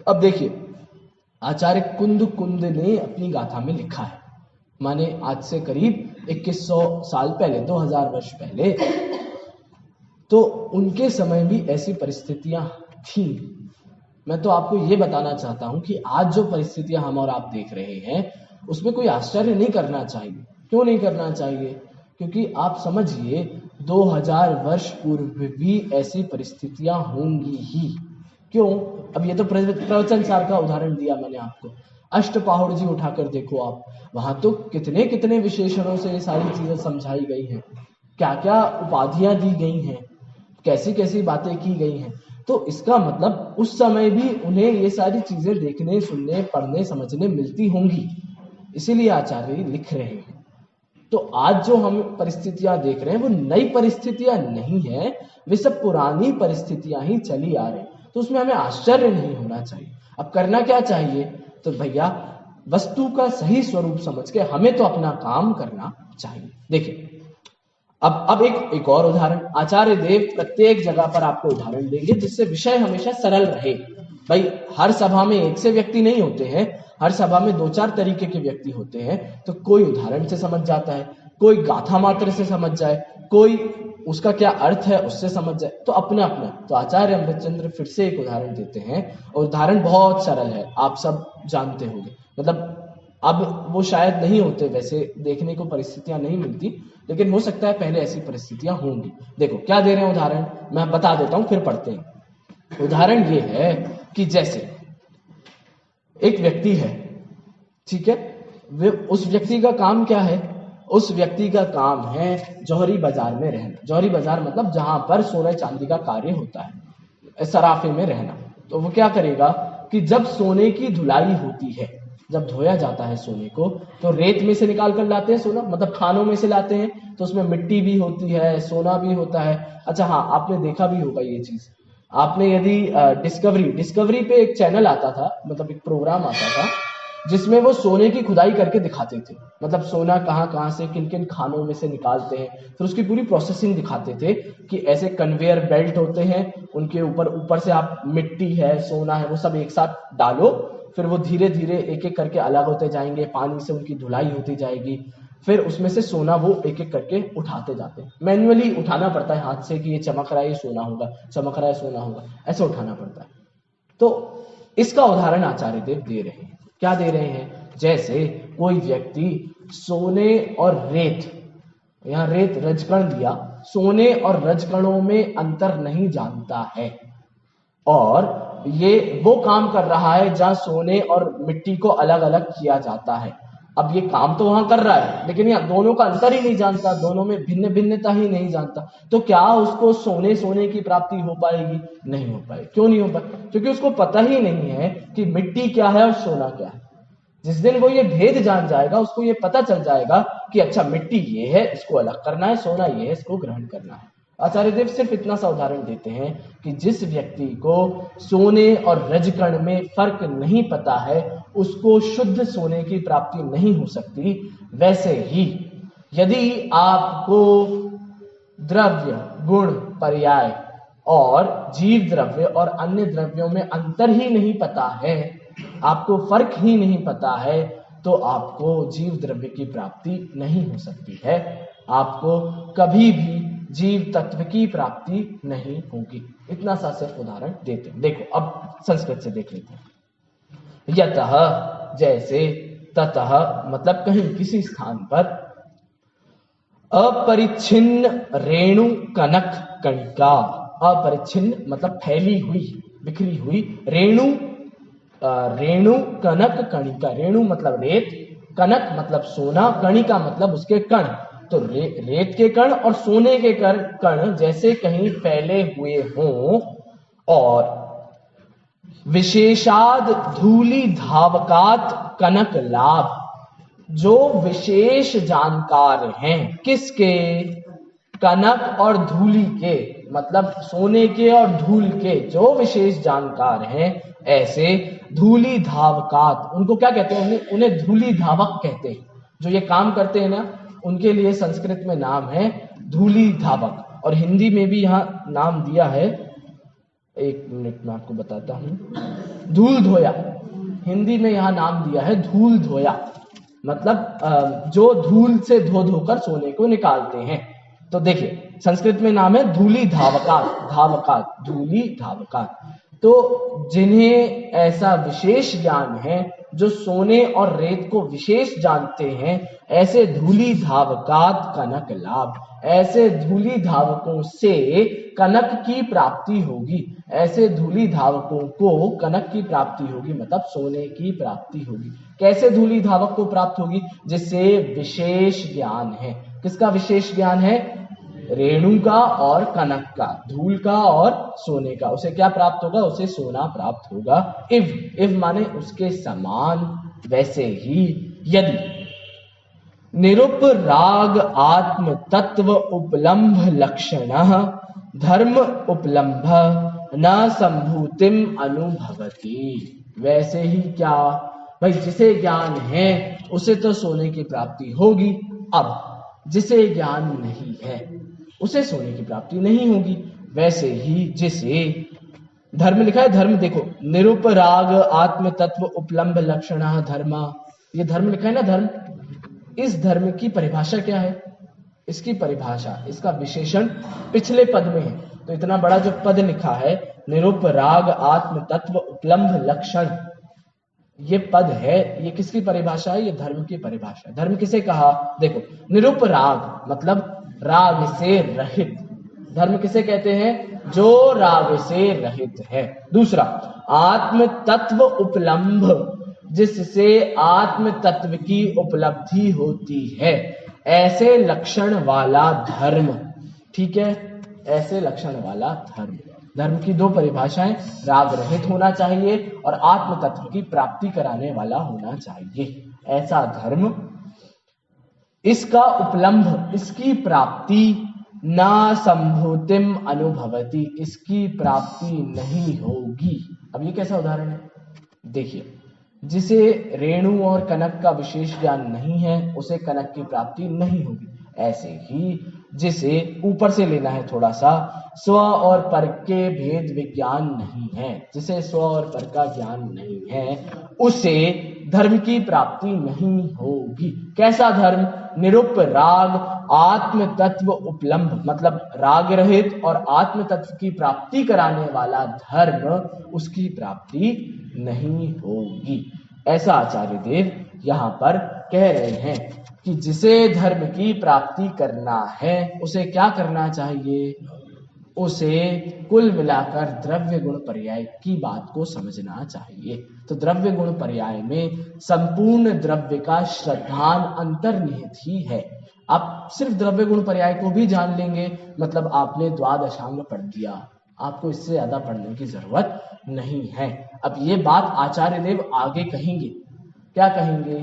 अब देखिए, आचार्य कुंद ने अपनी गाथा में लिखा है, माने आज से करीब 2100 साल पहले, 2000 वर्ष पहले, तो उनके समय भी ऐसी परिस्थितियां थी। मैं तो आपको ये बताना चाहता हूं कि आज जो परिस्थितियां हम और आप देख रहे हैं उसमें कोई आश्चर्य नहीं करना चाहिए। क्यों नहीं करना चाहिए? क्योंकि आप समझिए 2000 वर्ष पूर्व भी ऐसी परिस्थितियां होंगी ही। क्यों? अब ये तो प्रवचन सार का उदाहरण दिया मैंने आपको। अष्टपाहुर जी उठाकर देखो आप, वहां तो कितने कितने विशेषणों से ये सारी चीजें समझाई गई हैं, क्या क्या उपाधियां दी गई हैं, कैसी कैसी बातें की गई हैं। तो इसका मतलब उस समय भी उन्हें ये सारी चीजें देखने, सुनने, पढ़ने, समझने मिलती होंगी, इसीलिए आचार्य लिख रहे हैं। तो आज जो हम परिस्थितियां देख रहे हैं वो नई परिस्थितियां नहीं है, वे सब पुरानी परिस्थितियां ही चली आ रही, तो उसमें हमें आश्चर्य नहीं होना चाहिए। अब करना क्या चाहिए, तो भैया वस्तु का सही स्वरूप समझ के हमें तो अपना काम करना चाहिए। देखिए अब एक और उदाहरण, आचार्य देव प्रत्येक जगह पर आपको उदाहरण देंगे जिससे विषय हमेशा सरल रहे। भाई हर सभा में एक से व्यक्ति नहीं होते हैं, हर सभा में 2-4 तरीके के व्यक्ति होते हैं, तो कोई उदाहरण से समझ जाता है, कोई गाथा मात्र से समझ जाए, कोई उसका क्या अर्थ है उससे समझ जाए, तो अपना अपना। तो आचार्य अमृतचंद्र फिर से एक उदाहरण देते हैं, और उदाहरण बहुत सरल है, आप सब जानते होंगे। मतलब अब वो शायद नहीं होते, वैसे देखने को परिस्थितियां नहीं मिलती, लेकिन हो सकता है पहले ऐसी परिस्थितियां होंगी। देखो क्या दे रहे हैं उदाहरण, मैं बता देता हूं फिर पढ़ते हैं। उदाहरण ये है कि जैसे एक व्यक्ति है, ठीक है, उस व्यक्ति का काम क्या है, उस व्यक्ति का काम है जौहरी बाजार में रहना। जौहरी बाजार मतलब जहां पर सोने चांदी का कार्य होता है, सराफे में रहना। तो वो क्या करेगा कि जब सोने की धुलाई होती है, जब धोया जाता है सोने को, तो रेत में से निकाल कर लाते हैं सोना, मतलब खानों में से लाते हैं, तो उसमें मिट्टी भी होती है, सोना भी होता है। अच्छा हाँ, आपने देखा भी होगा ये चीज, आपने यदि डिस्कवरी पे एक चैनल आता था, मतलब एक प्रोग्राम आता था जिसमें वो सोने की खुदाई करके दिखाते थे, मतलब सोना कहाँ कहाँ से किन किन खानों में से निकालते हैं, फिर उसकी पूरी प्रोसेसिंग दिखाते थे कि ऐसे कन्वेयर बेल्ट होते हैं, उनके ऊपर से आप मिट्टी है, सोना है, वो सब एक साथ डालो, फिर वो धीरे धीरे एक एक करके अलग होते जाएंगे, पानी से उनकी धुलाई होती जाएगी, फिर उसमें से सोना वो एक एक करके उठाते जाते हैं। मैन्युअली उठाना पड़ता है हाथ से कि ये चमक रहा है, ये सोना होगा, चमक रहा है, सोना होगा, ऐसे उठाना पड़ता है। तो इसका उदाहरण आचार्य देव दे रहे हैं। क्या दे रहे हैं, जैसे कोई व्यक्ति सोने और रेत, यहां रेत रजकण दिया, सोने और रजकणों में अंतर नहीं जानता है, और ये वो काम कर रहा है जहां सोने और मिट्टी को अलग अलग किया जाता है। अब ये काम तो वहां कर रहा है, लेकिन यहाँ दोनों का अंतर ही नहीं जानता, दोनों में भिन्न भिन्नता ही नहीं जानता, तो क्या उसको सोने की प्राप्ति हो पाएगी? नहीं हो पाएगी। क्यों नहीं हो पाएगी? क्योंकि उसको पता ही नहीं है कि मिट्टी क्या है और सोना क्या है। जिस दिन वो ये भेद जान जाएगा, उसको ये पता चल जाएगा कि अच्छा मिट्टी ये है, इसको अलग करना है, सोना ये है, इसको ग्रहण करना है। आचार्य देव सिर्फ इतना सा उदाहरण देते हैं कि जिस व्यक्ति को सोने और रजकण में फर्क नहीं पता है, उसको शुद्ध सोने की प्राप्ति नहीं हो सकती। वैसे ही यदि आपको द्रव्य, गुण, पर्याय और जीव द्रव्य और अन्य द्रव्यों में अंतर ही नहीं पता है, आपको फर्क ही नहीं पता है, तो आपको जीव द्रव्य की प्राप्ति नहीं हो सकती है, आपको कभी भी जीव तत्व की प्राप्ति नहीं होगी। इतना सा सिर्फ उदाहरण देते हैं। देखो अब संस्कृत से देख लेते हैं। यतः जैसे, ततः मतलब कहीं किसी स्थान पर, अपरिच्छिन्न रेणु कनक कणिका, अपरिच्छिन्न मतलब फैली हुई, बिखरी हुई, रेणु कनक कणिका, रेणु मतलब रेत, कनक मतलब सोना, कणिका मतलब उसके कण, तो रेत के कण और सोने के कण जैसे कहीं फैले हुए हों, और विशेषाद धूलि धावकात कनक लाभ, जो विशेष जानकार हैं, किसके? कनक और धूलि के, मतलब सोने के और धूल के जो विशेष जानकार हैं, ऐसे धूलि धावकात, उनको क्या कहते हैं? उन्हें धूलि धावक कहते हैं। जो ये काम करते हैं ना, उनके लिए संस्कृत में नाम है धूलि धावक, और हिंदी में भी यहाँ नाम दिया है, एक मिनट में आपको बताता हूं, धूल धोया। हिंदी में यहाँ नाम दिया है धूल धोया, मतलब जो धूल से धो धोकर सोने को निकालते हैं। तो देखिए संस्कृत में नाम है धूलि धावकात, धावकात, धूलि धावकात। तो जिन्हें ऐसा विशेष ज्ञान है, जो सोने और रेत को विशेष जानते हैं, ऐसे धूलि धावकात कनक लाभ, ऐसे धूली धावकों से कनक की प्राप्ति होगी। ऐसे धूली धावकों को कनक की प्राप्ति होगी, मतलब सोने की प्राप्ति होगी। कैसे धूली धावक को प्राप्त होगी? जिससे विशेष ज्ञान है। किसका विशेष ज्ञान है? रेणु का और कनक का, धूल का और सोने का। उसे क्या प्राप्त होगा? उसे सोना प्राप्त होगा। इव माने उसके समान। वैसे ही यदि निरुपराग आत्म तत्व उपलम्भ लक्षण धर्म उपलम्भ न संभूतिम अनुभवति। वैसे ही क्या भाई, जिसे ज्ञान है उसे तो सोने की प्राप्ति होगी। अब जिसे ज्ञान नहीं है उसे सोने की प्राप्ति नहीं होगी। वैसे ही जिसे धर्म लिखा है, धर्म देखो, निरुपराग आत्म तत्व उपलम्भ लक्षण धर्म, ये धर्म लिखा है ना, धर्म। इस धर्म की परिभाषा क्या है? इसकी परिभाषा, इसका विशेषण पिछले पद में है। तो इतना बड़ा जो पद लिखा है, निरुपराग आत्म तत्व उपलम्भ लक्षण, ये पद है, ये किसकी परिभाषा है? ये धर्म की परिभाषा। धर्म किसे कहा? देखो, निरुपराग मतलब राग से रहित। धर्म किसे कहते हैं? जो राग से रहित है। दूसरा, आत्म तत्व उपलम्भ, जिससे आत्म तत्व की उपलब्धि होती है, ऐसे लक्षण वाला धर्म। ठीक है, ऐसे लक्षण वाला धर्म। धर्म की दो परिभाषाएं, राग रहित होना चाहिए और आत्म तत्व की प्राप्ति कराने वाला होना चाहिए। ऐसा धर्म, इसका उपलम्भ, इसकी प्राप्ति, ना संभूतिम अनुभवति, इसकी प्राप्ति नहीं होगी। अब ये कैसा उदाहरण है? देखिए, जिसे रेणु और कनक का विशेष ज्ञान नहीं है उसे कनक की प्राप्ति नहीं होगी। ऐसे ही जिसे, ऊपर से लेना है थोड़ा सा, स्व और पर के भेद विज्ञान नहीं है, जिसे स्व और पर का ज्ञान नहीं है, उसे धर्म की प्राप्ति नहीं होगी। कैसा धर्म? निरुपराग आत्म तत्व उपलम्भ, मतलब राग रहित और आत्म तत्व की प्राप्ति कराने वाला धर्म, उसकी प्राप्ति नहीं होगी। ऐसा आचार्य देव यहां पर कह रहे हैं कि जिसे धर्म की प्राप्ति करना है उसे क्या करना चाहिए? उसे कुल मिलाकर द्रव्य गुण पर्याय की बात को समझना चाहिए। तो द्रव्य गुण पर्याय में संपूर्ण द्रव्य का श्रद्धान अंतर्निहित ही है। आप सिर्फ द्रव्य गुण पर्याय को भी जान लेंगे, मतलब आपने द्वादशांग पढ़ दिया। आपको इससे ज्यादा पढ़ने की जरूरत नहीं है। अब ये बात आचार्य देव आगे कहेंगे। क्या कहेंगे?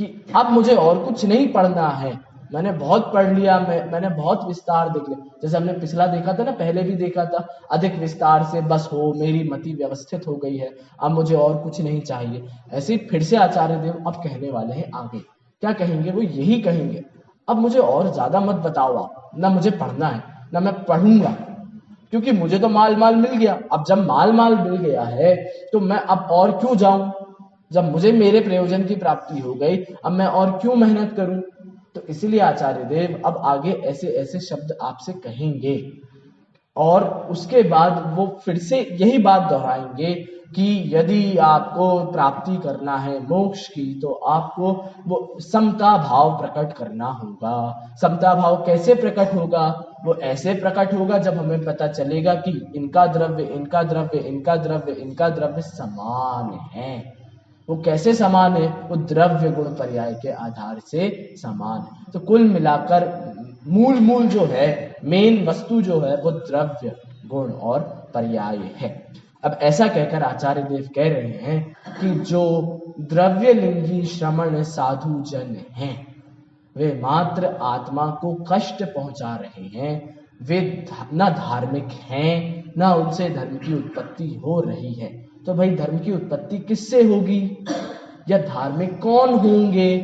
कि अब मुझे और कुछ नहीं पढ़ना है, मैंने बहुत पढ़ लिया, मैंने बहुत विस्तार देख लिया। जैसे हमने पिछला देखा था ना, पहले भी देखा था, अधिक विस्तार से बस हो, मेरी मति व्यवस्थित हो गई है, अब मुझे और कुछ नहीं चाहिए। ऐसे ही फिर से आचार्य देव अब कहने वाले हैं आगे। क्या कहेंगे? वो यही कहेंगे, अब मुझे और ज्यादा मत बताओ आप, ना मुझे पढ़ना है ना मैं पढ़ूंगा, क्योंकि मुझे तो माल मिल गया। अब जब माल मिल गया है तो मैं अब और क्यों जाऊं? जब मुझे मेरे प्रयोजन की प्राप्ति हो गई, अब मैं और क्यों मेहनत करूं? तो इसीलिए आचार्य देव अब आगे ऐसे ऐसे शब्द आपसे कहेंगे और उसके बाद वो फिर से यही बात दोहराएंगे कि यदि आपको प्राप्ति करना है मोक्ष की तो आपको वो समता भाव प्रकट करना होगा। समता भाव कैसे प्रकट होगा? वो ऐसे प्रकट होगा जब हमें पता चलेगा कि इनका द्रव्य, इनका द्रव्य, इनका द्रव्य, इनका द्रव्य समान है। वो कैसे समान है? वो द्रव्य गुण पर्याय के आधार से समान है। तो कुल मिलाकर मूल जो है, मेन वस्तु जो है, वो द्रव्य गुण और पर्याय है। अब ऐसा कहकर आचार्य देव कह रहे हैं कि जो द्रव्य लिंगी श्रमण साधु जन हैं, वे मात्र आत्मा को कष्ट पहुंचा रहे हैं। वे न धार्मिक हैं, न उनसे धर्म की उत्पत्ति हो रही है। तो भाई धर्म की उत्पत्ति किससे होगी या धार्मिक कौन होंगे?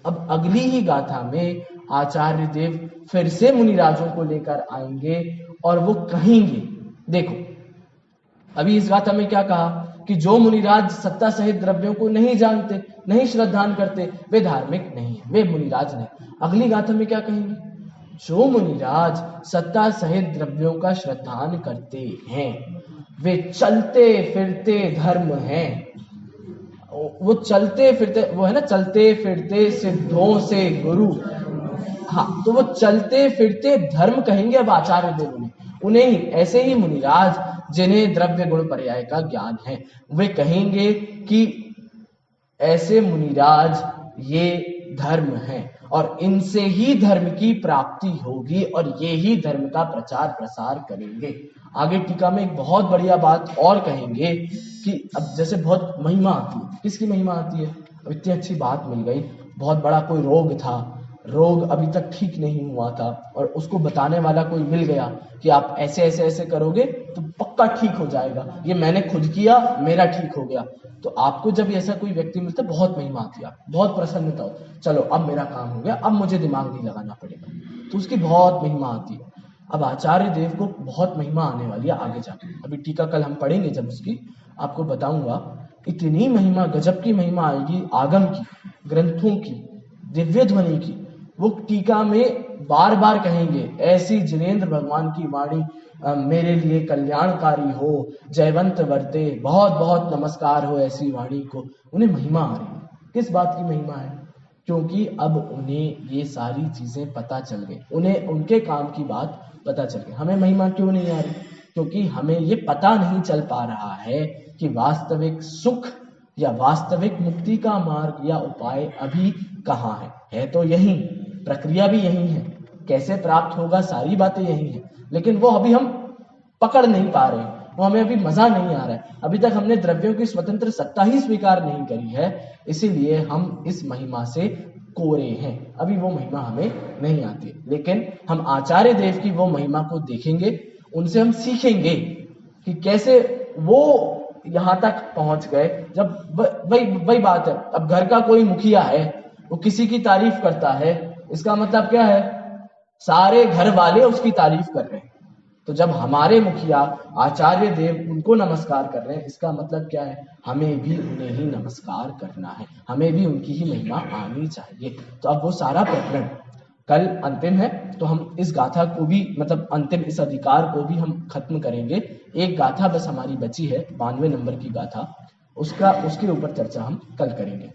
अब अगली ही गाथा में आचार्य देव फिर से मुनिराजों को लेकर आएंगे और वो कहेंगे, देखो अभी इस गाथा में क्या कहा कि जो मुनिराज सत्ता सहित द्रव्यों को नहीं जानते, नहीं श्रद्धान करते, वे धार्मिक नहीं है, वे मुनिराज नहीं। अगली गाथा में क्या कहेंगे? जो मुनिराज सत्ता सहित द्रव्यों का श्रद्धान करते हैं वे चलते फिरते धर्म हैं। वो चलते फिरते, वो है ना, चलते फिरते सिद्धों से गुरु, हाँ, तो वो चलते फिरते धर्म कहेंगे अब आचार्य देव उन्हें ही। ऐसे ही मुनिराज जिन्हें द्रव्य गुण पर्याय का ज्ञान है, वे कहेंगे कि ऐसे मुनिराज ये धर्म है और इनसे ही धर्म की प्राप्ति होगी और ये ही धर्म का प्रचार प्रसार करेंगे। आगे टीका में एक बहुत बढ़िया बात और कहेंगे कि अब जैसे बहुत महिमा आती है, किसकी महिमा आती है? अब इतनी अच्छी बात मिल गई, बहुत बड़ा कोई रोग था, रोग अभी तक ठीक नहीं हुआ था और उसको बताने वाला कोई मिल गया कि आप ऐसे ऐसे ऐसे करोगे तो पक्का ठीक हो जाएगा, ये मैंने खुद किया, मेरा ठीक हो गया। तो आपको जब ऐसा कोई व्यक्ति मिलता है, बहुत महिमा आती है, बहुत प्रसन्नता हो, चलो अब मेरा काम हो गया, अब मुझे दिमाग नहीं लगाना पड़ेगा, तो उसकी बहुत महिमा आती है। अब आचार्य देव को बहुत महिमा आने वाली है आगे जाके, अभी टीका कल हम पढ़ेंगे जब उसकी आपको बताऊंगा। इतनी महिमा, गजब की महिमा आएगी आगम की, ग्रंथों की, दिव्य ध्वनि की। वो टीका में बार बार कहेंगे, ऐसी जिनेंद्र भगवान की वाणी मेरे लिए कल्याणकारी हो, जयवंत वर्ते, बहुत बहुत नमस्कार हो ऐसी वाणी को। उन्हें महिमा आ रही है, किस बात की महिमा है? क्योंकि अब उन्हें ये सारी चीजें पता चल गई, उन्हें उनके काम की बात पता चल गई। हमें महिमा क्यों नहीं आ रही? क्योंकि हमें ये पता नहीं चल पा रहा है कि वास्तविक सुख या वास्तविक मुक्ति का मार्ग या उपाय अभी कहाँ है तो यही, प्रक्रिया भी यही है, कैसे प्राप्त होगा सारी बातें यही है, लेकिन वो अभी हम पकड़ नहीं पा रहे, वो हमें अभी मजा नहीं आ रहा है। अभी तक हमने द्रव्यों की स्वतंत्र सत्ता ही स्वीकार नहीं करी है, इसीलिए हम इस महिमा से कोरे हैं, अभी वो महिमा हमें नहीं आती। लेकिन हम आचार्य देव की वो महिमा को देखेंगे, उनसे हम सीखेंगे कि कैसे वो यहां तक पहुंच गए। जब वही बात है, अब घर का कोई मुखिया है, वो किसी की तारीफ करता है, इसका मतलब क्या है? सारे घर वाले उसकी तारीफ कर रहे हैं। तो जब हमारे मुखिया आचार्य देव उनको नमस्कार कर रहे हैं, इसका मतलब क्या है? हमें भी उन्हें ही नमस्कार करना है, हमें भी उनकी ही महिमा आनी चाहिए। तो अब वो सारा प्रकरण कल अंतिम है, तो हम इस गाथा को भी, मतलब अंतिम इस अधिकार को भी हम खत्म करेंगे। एक गाथा बस हमारी बची है, 92 नंबर की गाथा, उसके ऊपर चर्चा हम कल करेंगे।